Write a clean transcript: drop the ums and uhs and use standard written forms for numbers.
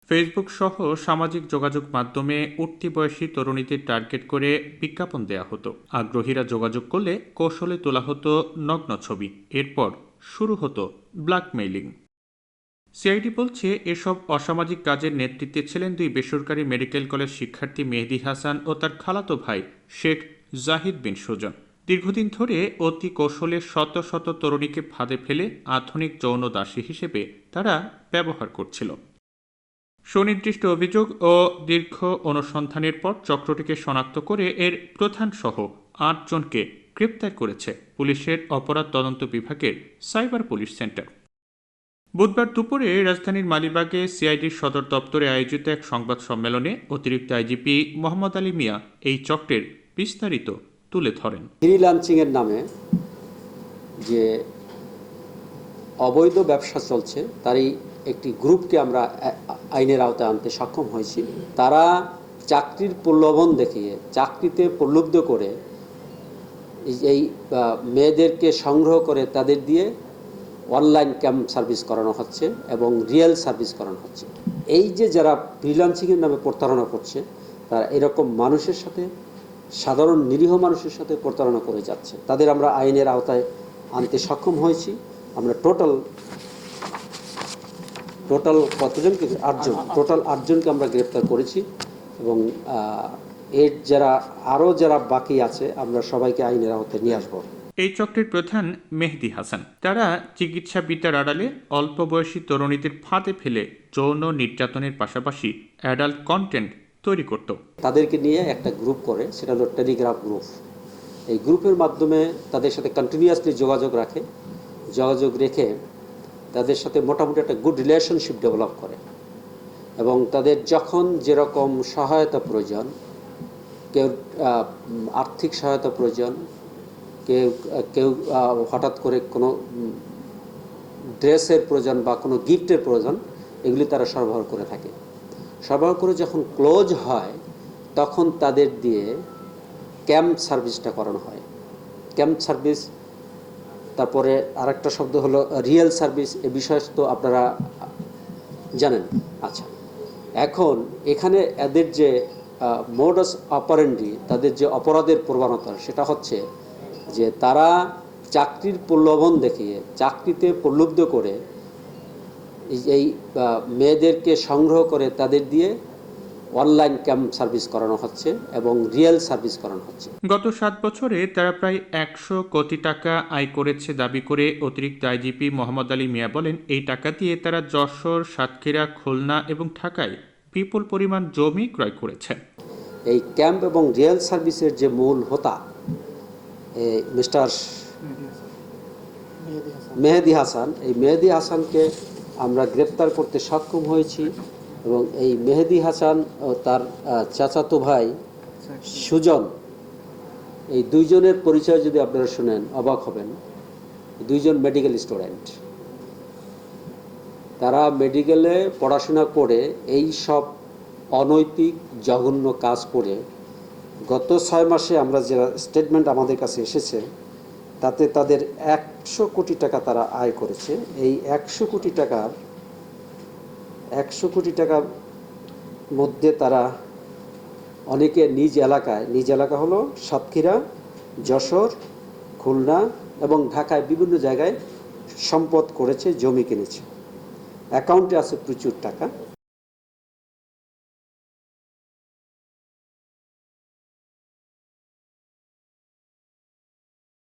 Facebook সহ সামাজিক যোগাযোগ মাধ্যমে উঠতি বয়সী তরুণীদের টার্গেট করে বিজ্ঞাপন দেয়া হতো। আগ্রহীরা যোগাযোগ করলে কৌশলে তোলা হতো নগ্ন ছবি। এরপর শুরু হতো ব্ল্যাকমেইলিং। সিআইডি বলছে, এসব অসামাজিক কাজের নেতৃত্বে ছিলেন দুই বেসরকারি মেডিকেল কলেজ শিক্ষার্থী মেহেদী হাসান ও তার খালাতো ভাই শেখ জাহিদ বিন সুজন। দীর্ঘদিন ধরে অতি কৌশলে শত শত তরুণীকে ফাঁদে ফেলে আধুনিক যৌন দাসী হিসেবে তারা ব্যবহার করছিল। সুনির্দিষ্ট অভিযোগ ও দীর্ঘ অনুসন্ধানের পর চক্রটিকে শনাক্ত করে এর প্রধান সহ ৮ জনকে গ্রেপ্তার করেছে পুলিশের অপরাধ তদন্ত বিভাগের সাইবার পুলিশ সেন্টার। বুধবার দুপুরে রাজধানীর মালিবাগে সিআইডির সদর দপ্তরে আয়োজিত এক সংবাদ সম্মেলনে অতিরিক্ত আইজিপি মোহাম্মদ আলী মিয়া এই চক্রের বিস্তারিত তুলে ধরেন। ফ্রিল্যান্সিংয়ের নামে যে অবৈধ ব্যবসা চলছে তারই একটি গ্রুপকে আমরা আইনের আওতায় আনতে সক্ষম হয়েছি। তারা চাকরির প্রলোভন দেখিয়ে, চাকরিতে প্রলুব্ধ করে এই মেয়েদেরকে সংগ্রহ করে তাদের দিয়ে অনলাইন ক্যাম্প সার্ভিস করানো হচ্ছে এবং রিয়েল সার্ভিস করানো হচ্ছে। এই যে যারা ফ্রিল্যান্সিংয়ের নামে প্রতারণা করছে, তারা এরকম মানুষের সাথে, সাধারণ নিরীহ মানুষের সাথে প্রতারণা করে যাচ্ছে। তাদের আমরা আইনের আওতায় আনতে সক্ষম হয়েছি। আমরা টোটাল কতজনকে? 8 জন। টোটাল 8 জনকে আমরা গ্রেপ্তার করেছি এবং এর যারা বাকি আছে আমরা সবাইকে আইনের আওতায় নিয়ে আসবো। এই চক্রের প্রধান মেহেদী হাসান। তারা চিকিৎসাবিদ্যার আড়ালে অল্প বয়সী তরুণীদের ফাঁদে ফেলে যৌন নির্যাতনের পাশাপাশি অ্যাডাল্ট কন্টেন্ট তৈরি করত। তাদেরকে নিয়ে একটা গ্রুপ করে, সেটা হলো টেলিগ্রাম গ্রুপ। এই গ্রুপের মাধ্যমে তাদের সাথে কন্টিনিউয়াসলি যোগাযোগ রেখে তাদের সাথে মোটামুটি একটা গুড রিলেশনশিপ ডেভেলপ করে এবং তাদের যখন যেরকম সহায়তা প্রয়োজন, কেউ আর্থিক সহায়তা প্রয়োজন, কেউ হঠাৎ করে কোনো ড্রেসের প্রয়োজন বা কোনো গিফটের প্রয়োজন, এগুলি তারা সরবরাহ করে থাকে। সরবরাহ করে যখন ক্লোজ হয় তখন তাদের দিয়ে ক্যাম্প সার্ভিসটা করানো হয়। ক্যাম্প সার্ভিস, তারপরে আরেকটা শব্দ হলো রিয়েল সার্ভিস। এ বিষয়ে তো আপনারা জানেন। আচ্ছা, এখন এখানে এদের যে মোডাস অপারেন্ডি, তাদের যে অপরাধের প্রবণতা, সেটা হচ্ছে যে তারা চাকরির প্রলোভন দেখিয়ে, চাকরিতে প্রলুব্ধ করে এই মেয়েদেরকে সংগ্রহ করে তাদের দিয়ে অনলাইন ক্যাম্প সার্ভিস করানো হচ্ছে এবং রিয়েল সার্ভিস করানো হচ্ছে। গত 7 বছরে তারা প্রায় 100 কোটি টাকা আয় করেছে দাবি করে অতিরিক্ত আইজিপি মোহাম্মদ আলী মিয়া বলেন, এই টাকা দিয়ে তারা যশোর, সাতক্ষীরা, খুলনা এবং ঢাকায় বিপুল পরিমাণ জমি ক্রয় করেছে। এই ক্যাম্প এবং রিয়েল সার্ভিসের যে মূল হোতা মিস্টার মেহেদী হাসান, এই মেহেদী হাসানকে আমরা গ্রেপ্তার করতে সক্ষম হয়েছি এবং এই মেহেদী হাসান ও তার চাচাতো ভাই সুজন, এই দুইজনের পরিচয় যদি আপনারা শুনেন অবাক হবেন। দুইজন মেডিকেল স্টুডেন্ট, তারা মেডিকেলে পড়াশোনা করে এই সব অনৈতিক জঘন্য কাজ করে গত 6 মাসে আমরা যে স্টেটমেন্ট আমাদের কাছে এসেছে তাতে তাদের 100 কোটি টাকা তারা আয় করেছে। এই 100 কোটি টাকার মধ্যে তারা অনেকে নিজ এলাকা হলো সাতক্ষীরা, যশোর, খুলনা এবং ঢাকায় বিভিন্ন জায়গায় সম্পদ করেছে, জমি কিনেছে, অ্যাকাউন্টে আছে প্রচুর টাকা।